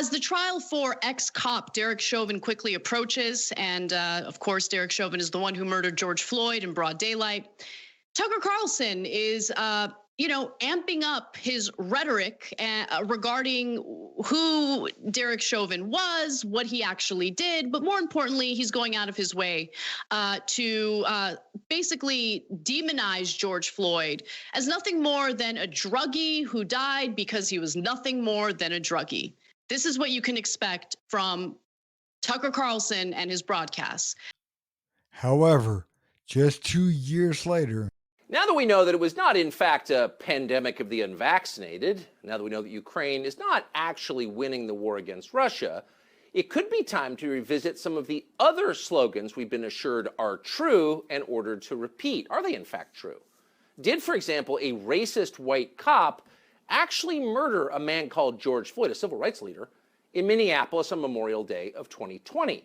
As the trial for ex-cop Derek Chauvin quickly approaches, and of course, Derek Chauvin is the one who murdered George Floyd in broad daylight, Tucker Carlson is, amping up his rhetoric regarding who Derek Chauvin was, what he actually did, but more importantly, he's going out of his way to basically demonize George Floyd as nothing more than a druggie who died because he was nothing more than a druggie. This is what you can expect from Tucker Carlson and his broadcasts. However, just 2 years later, now that we know that it was not, in fact, a pandemic of the unvaccinated, now that we know that Ukraine is not actually winning the war against Russia, it could be time to revisit some of the other slogans we've been assured are true and ordered to repeat. Are they, in fact, true? Did, for example, a racist white cop actually murder a man called George Floyd, a civil rights leader, in Minneapolis on Memorial Day of 2020?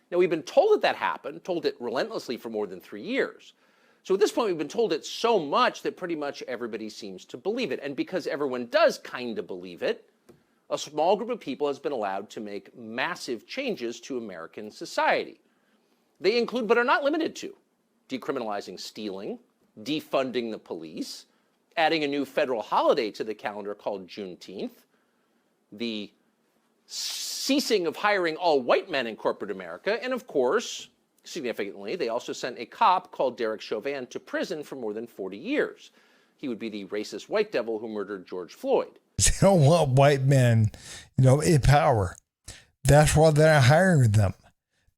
Now, we've been told that that happened, told it relentlessly for more than 3 years. So at this point, we've been told it so much that pretty much everybody seems to believe it. And because everyone does kind of believe it, a small group of people has been allowed to make massive changes to American society. They include, but are not limited to, decriminalizing stealing, defunding the police, adding a new federal holiday to the calendar called Juneteenth, the ceasing of hiring all white men in corporate America, and of course, significantly, they also sent a cop called Derek Chauvin to prison for more than 40 years. He would be the racist white devil who murdered George Floyd. They don't want white men, in power. That's why they're not hiring them.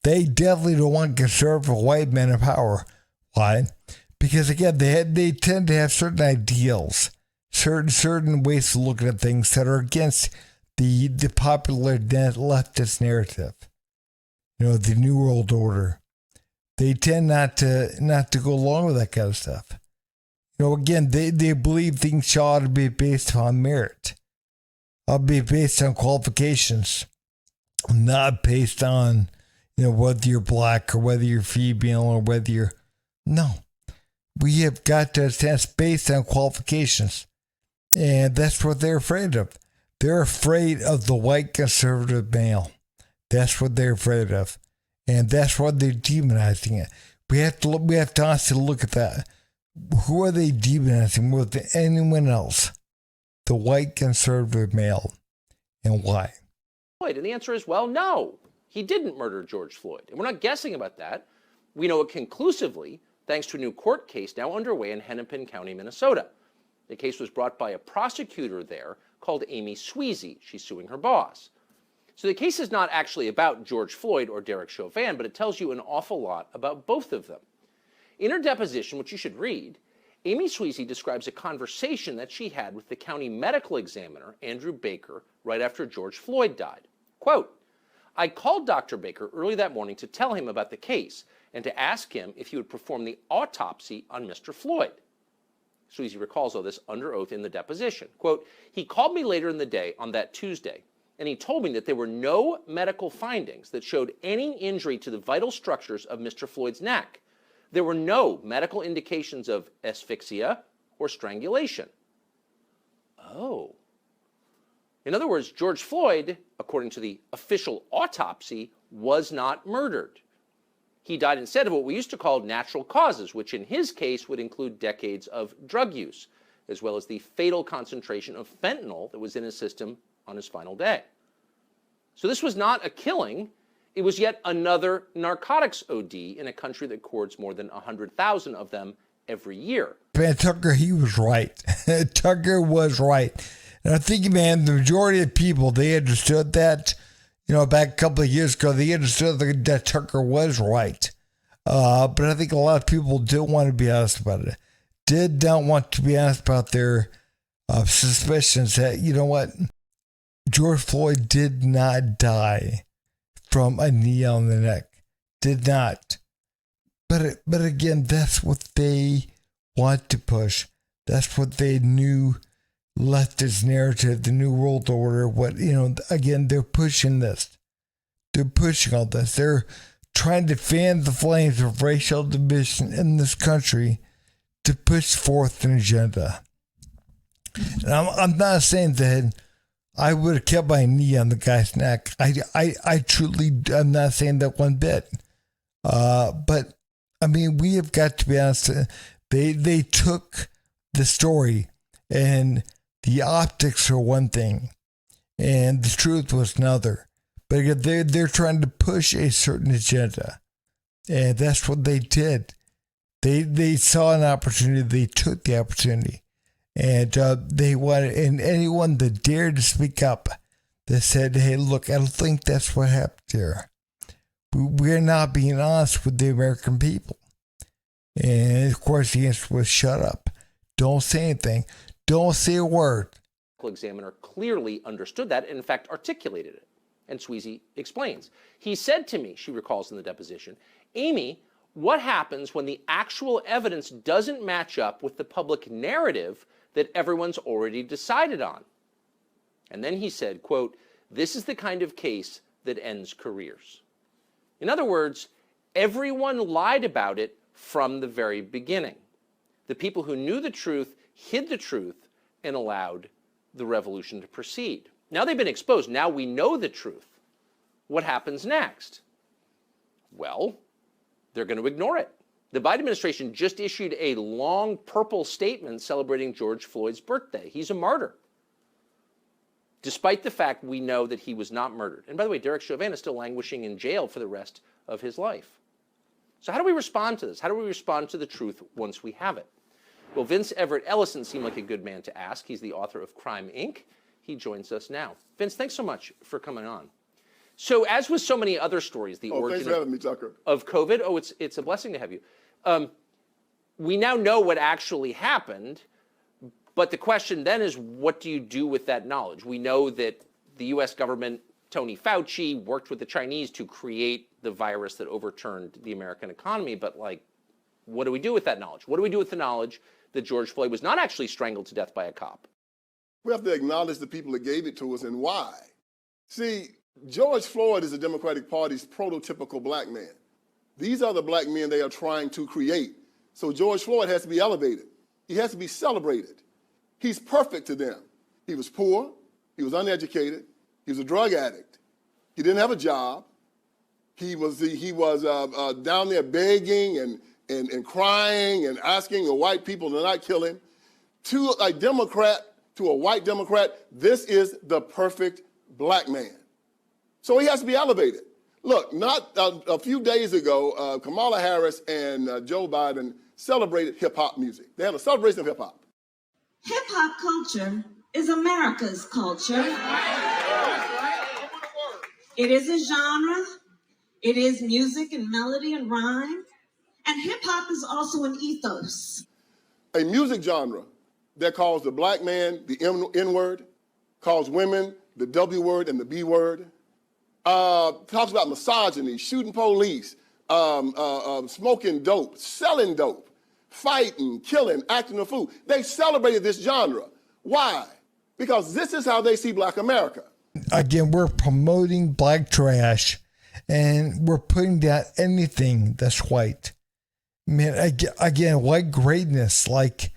They definitely don't want conservative white men in power. Why? Because again, they tend to have certain ideals, certain ways of looking at things that are against the popular leftist narrative. The New World Order. They tend not to go along with that kind of stuff. Again, they believe things ought to be based on merit, ought to be based on qualifications, not based on, whether you're black or whether you're female or whether you're, no. We have got to understand it's based on qualifications. And that's what they're afraid of. They're afraid of the white conservative male. That's what they're afraid of. And that's why they're demonizing it. We have to honestly look at that. Who are they demonizing more than anyone else? The white conservative male. And why? And the answer is, well, no. He didn't murder George Floyd. And we're not guessing about that. We know it conclusively, thanks to a new court case now underway in Hennepin County, Minnesota. The case was brought by a prosecutor there called Amy Sweezy. She's suing her boss. So the case is not actually about George Floyd or Derek Chauvin, but it tells you an awful lot about both of them. In her deposition, which you should read, Amy Sweezy describes a conversation that she had with the county medical examiner, Andrew Baker, right after George Floyd died. Quote, "I called Dr. Baker early that morning to tell him about the case and to ask him if he would perform the autopsy on Mr. Floyd." Sweezy recalls all this under oath in the deposition. Quote, "He called me later in the day on that Tuesday, and he told me that there were no medical findings that showed any injury to the vital structures of Mr. Floyd's neck. There were no medical indications of asphyxia or strangulation." Oh. In other words, George Floyd, according to the official autopsy, was not murdered. He died instead of what we used to call natural causes, which in his case would include decades of drug use, as well as the fatal concentration of fentanyl that was in his system on his final day. So this was not a killing. It was yet another narcotics OD in a country that records more than 100,000 of them every year. Man, Tucker, he was right. Tucker was right. And I think, man, the majority of people, they understood that, back a couple of years ago, they understood that Tucker was right. But I think a lot of people didn't want to be honest about it. Did not want to be honest about their suspicions that, George Floyd did not die from a knee on the neck. Did not. But again, that's what they want to push. That's what they knew leftist narrative, the New World Order, again, they're pushing this. They're pushing all this. They're trying to fan the flames of racial division in this country to push forth an agenda. And I'm not saying that I would have kept my knee on the guy's neck. I truly, I'm not saying that one bit. But I mean, we have got to be honest. They took the story, and the optics are one thing, and the truth was another. But they're trying to push a certain agenda, and that's what they did. They saw an opportunity. They took the opportunity, and they wanted. And anyone that dared to speak up, that said, "Hey, look, I don't think that's what happened here. We're not being honest with the American people." And of course, the answer was, "Shut up. Don't say anything. Don't say a word." The examiner clearly understood that and, in fact, articulated it. And Sweezy explains. He said to me, she recalls in the deposition, "Amy, what happens when the actual evidence doesn't match up with the public narrative that everyone's already decided on?" And then he said, quote, "This is the kind of case that ends careers." In other words, everyone lied about it from the very beginning. The people who knew the truth hid the truth and allowed the revolution to proceed. Now they've been exposed. Now we know the truth. What happens next? Well, they're going to ignore it. The Biden administration just issued a long purple statement celebrating George Floyd's birthday. He's a martyr, despite the fact we know that he was not murdered. And by the way, Derek Chauvin is still languishing in jail for the rest of his life. So how do we respond to this? How do we respond to the truth once we have it? Well, Vince Everett Ellison seemed like a good man to ask. He's the author of Crime, Inc. He joins us now. Vince, thanks so much for coming on. So as with so many other stories, the origin thanks for having me, Tucker. Of COVID, it's a blessing to have you. We now know what actually happened, but the question then is, what do you do with that knowledge? We know that the U.S. government, Tony Fauci, worked with the Chinese to create the virus that overturned the American economy, but like, what do we do with that knowledge? What do we do with the knowledge that George Floyd was not actually strangled to death by a cop? We have to acknowledge the people that gave it to us and why. See, George Floyd is the Democratic Party's prototypical black man. These are the black men they are trying to create. So George Floyd has to be elevated. He has to be celebrated. He's perfect to them. He was poor. He was uneducated. He was a drug addict. He didn't have a job. He was down there begging and crying and asking the white people to not kill him. To a Democrat, to a white Democrat, this is the perfect black man. So he has to be elevated. Look, not a few days ago, Kamala Harris and Joe Biden celebrated hip-hop music. They had a celebration of hip-hop. Hip-hop culture is America's culture. It is a genre. It is music and melody and rhyme. And hip-hop is also an ethos. A music genre that calls the black man the N-word, calls women the W word and the B word, talks about misogyny, shooting police, smoking dope, selling dope, fighting, killing, acting a fool. They celebrated this genre. Why? Because this is how they see black America. Again, we're promoting black trash, and we're putting down anything that's white. Man, again, white greatness, like,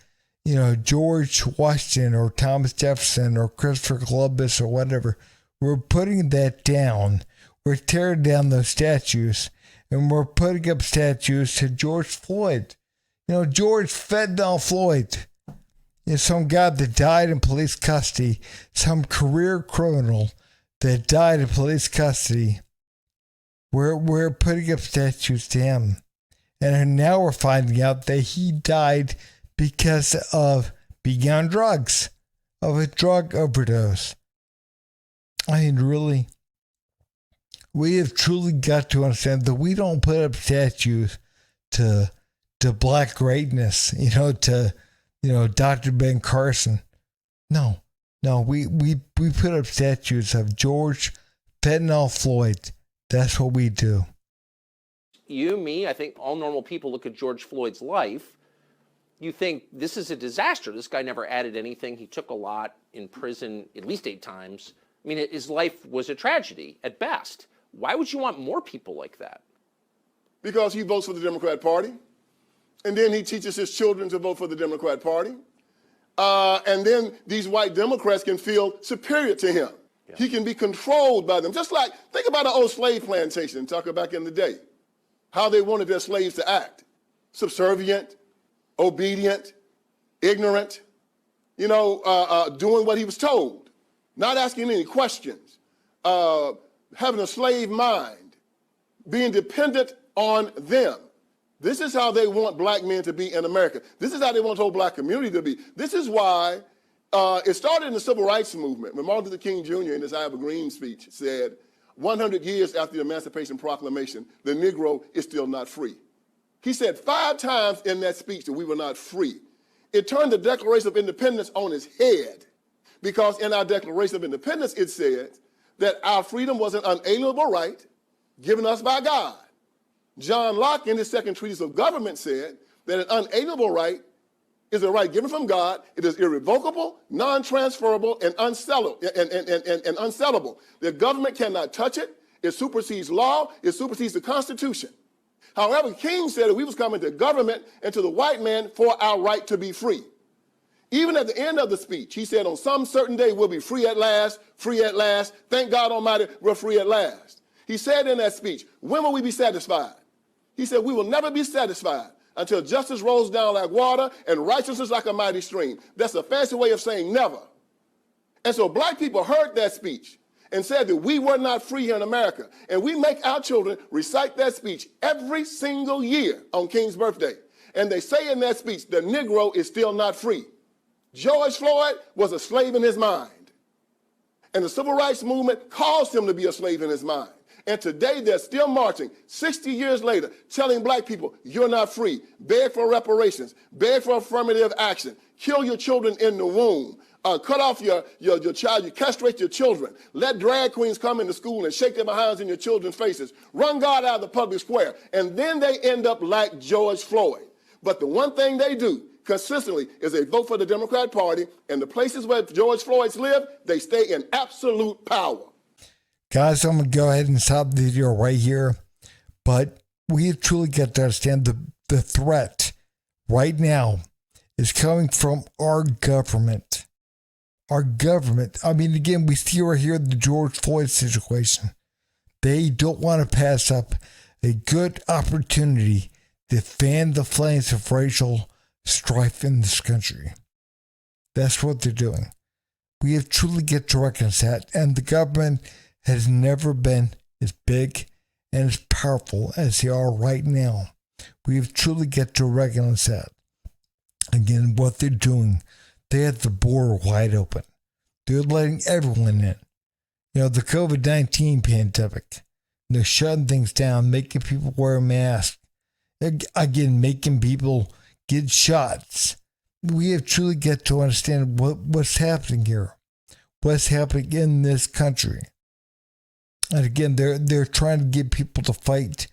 you know, George Washington or Thomas Jefferson or Christopher Columbus or whatever, we're putting that down. We're tearing down those statues, and we're putting up statues to George Floyd. You know, George Fentanyl Floyd. You know, some guy that died in police custody, some career criminal that died in police custody. We're putting up statues to him. And now we're finding out that he died because of being on drugs, of a drug overdose. I mean, really, we have truly got to understand that we don't put up statues to black greatness, to Dr. Ben Carson. No, we put up statues of George Fentanyl Floyd. That's what we do. You, me, I think all normal people look at George Floyd's life. You think this is a disaster. This guy never added anything. He took a lot in prison at least 8 times. I mean, his life was a tragedy at best. Why would you want more people like that? Because he votes for the Democrat Party, and then he teaches his children to vote for the Democrat Party. and then these white Democrats can feel superior to him. Yeah. He can be controlled by them. Just like, think about an old slave plantation, Tucker, back in the day. How they wanted their slaves to act. Subservient, obedient, ignorant, doing what he was told, not asking any questions, having a slave mind, being dependent on them. This is how they want black men to be in America. This is how they want the whole black community to be. This is why it started in the civil rights movement when Martin Luther King Jr. in his I Have a Dream speech said, 100 years after the Emancipation Proclamation, the Negro is still not free. He said 5 times in that speech that we were not free. It turned the Declaration of Independence on its head, because in our Declaration of Independence it said that our freedom was an unalienable right given us by God. John Locke in his second treatise of government said that an unalienable right is a right given from God. It is irrevocable, non-transferable, and unsettlable. The government cannot touch it. It supersedes law. It supersedes the Constitution. However, King said that we was coming to government and to the white man for our right to be free. Even at the end of the speech, he said, on some certain day, we'll be free at last, free at last. Thank God Almighty, we're free at last. He said in that speech, when will we be satisfied? He said, we will never be satisfied until justice rolls down like water and righteousness like a mighty stream. That's a fancy way of saying never. And so black people heard that speech and said that we were not free here in America. And we make our children recite that speech every single year on King's birthday. And they say in that speech, the Negro is still not free. George Floyd was a slave in his mind. And the civil rights movement caused him to be a slave in his mind. And today they're still marching, 60 years later, telling black people, you're not free. Beg for reparations. Beg for affirmative action. Kill your children in the womb. Cut off your child. You castrate your children. Let drag queens come into school and shake their behinds in your children's faces. Run God out of the public square. And then they end up like George Floyd. But the one thing they do consistently is they vote for the Democrat Party, and the places where George Floyd's live, they stay in absolute power. Guys, I'm going to go ahead and stop the video right here. But we truly get to understand the threat right now is coming from our government. Our government. I mean, again, we see right here the George Floyd situation. They don't want to pass up a good opportunity to fan the flames of racial strife in this country. That's what they're doing. We have truly get to recognize that, and the government has never been as big and as powerful as they are right now. We have truly get to recognize that. Again, what they're doing, they have the border wide open. They're letting everyone in. The COVID-19 pandemic, they're shutting things down, making people wear masks. Again, making people get shots. We have truly get to understand what's happening here. What's happening in this country. And again, they're trying to get people to fight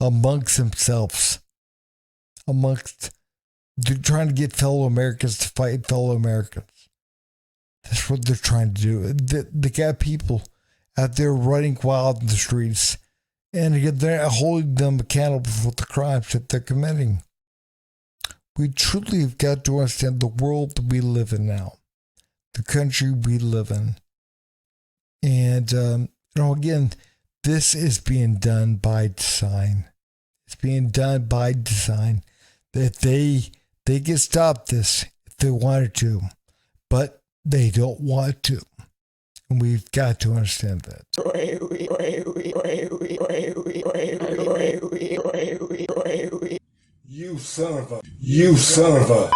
amongst themselves. They're trying to get fellow Americans to fight fellow Americans. That's what they're trying to do. They got people out there running wild in the streets. And again, they're holding them accountable for the crimes that they're committing. We truly have got to understand the world that we live in now. The country we live in. And, again, this is being done by design. It's being done by design. That they can stop this if they wanted to, but they don't want to. And we've got to understand that. You son of a.